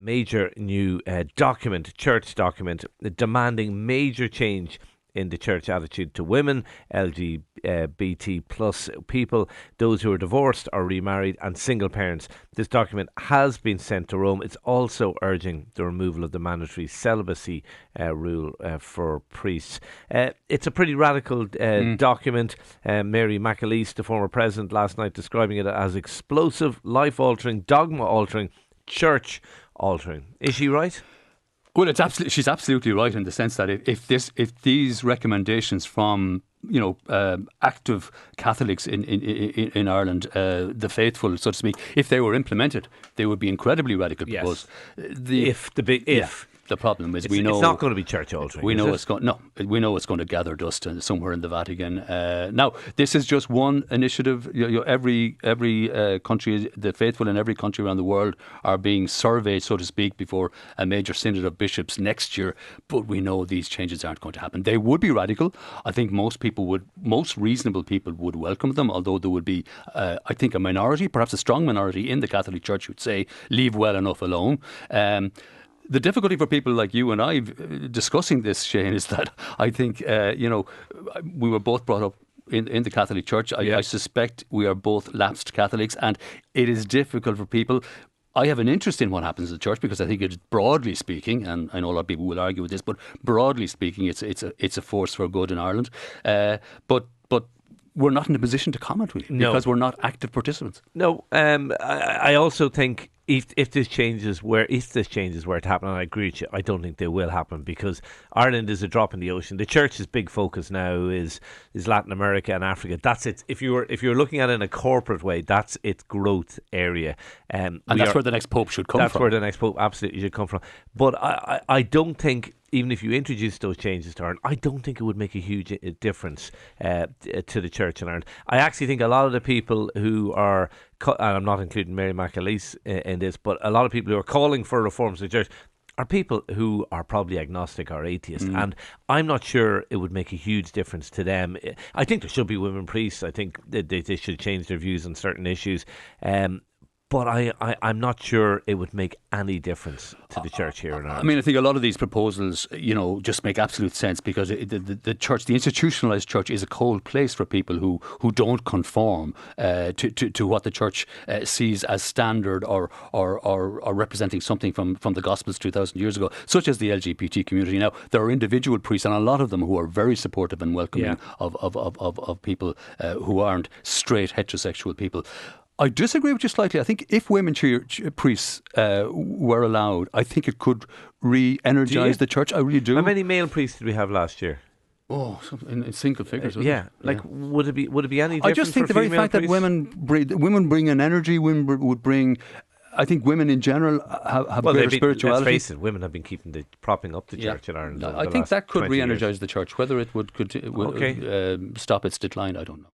Major new church document, demanding major change in the church attitude to women, LGBT plus people, those who are divorced or remarried, and single parents. This document has been sent to Rome. It's also urging the removal of the mandatory celibacy rule for priests. It's a pretty radical document. Mary McAleese, the former president, last night describing it as explosive, life-altering, dogma-altering, church-altering. Is she right? Well, she's absolutely right in the sense that if these recommendations from active Catholics in Ireland, the faithful, so to speak, if they were implemented, they would be incredibly radical. Yes. Because the problem is it's not going to be church altering. We know it's going to gather dust somewhere in the Vatican. Now, this is just one initiative. Every country, the faithful in every country around the world, are being surveyed, so to speak, before a major synod of bishops next year. But we know these changes aren't going to happen. They would be radical. I think most reasonable people would welcome them. Although there would be, I think, a minority, perhaps a strong minority in the Catholic Church, who'd say, "Leave well enough alone." The difficulty for people like you and I discussing this, Shane, is that I think, we were both brought up in the Catholic Church. I suspect we are both lapsed Catholics, and it is difficult for people. I have an interest in what happens in the church because I think it's, broadly speaking, and I know a lot of people will argue with this, but broadly speaking, it's a force for good in Ireland. But we're not in a position to comment, really, because we're not active participants. No, I also think if this changes where it happen, and I agree with you, I don't think they will happen because Ireland is a drop in the ocean. The church's big focus now is Latin America and Africa. That's it. If you're looking at it in a corporate way, that's its growth area. And that's where the next pope should come from. That's where the next pope absolutely should come from. But I don't think, even if you introduce those changes to Ireland, I don't think it would make a huge difference to the church in Ireland. I actually think a lot of the people who are, and I'm not including Mary McAleese in this, but a lot of people who are calling for reforms in the church are people who are probably agnostic or atheist, and I'm not sure it would make a huge difference to them. I think there should be women priests. I think they should change their views on certain issues. But I'm not sure it would make any difference to the church here in Ireland. I mean, I think a lot of these proposals, just make absolute sense because the church, the institutionalised church, is a cold place for people who don't conform to what the church sees as standard or representing something from the Gospels 2,000 years ago, such as the LGBT community. Now, there are individual priests, and a lot of them who are very supportive and welcoming of people who aren't straight heterosexual people. I disagree with you slightly. I think if women priests were allowed, I think it could re-energise the church. I really do. How many male priests did we have last year? Oh, in single figures. Would it be any different? I just think the very fact that women bring an energy, women would bring. I think women in general have greater spirituality. Let's face it, women have been propping up the church in Ireland. I think that could re-energise the church. Whether it would stop its decline, I don't know.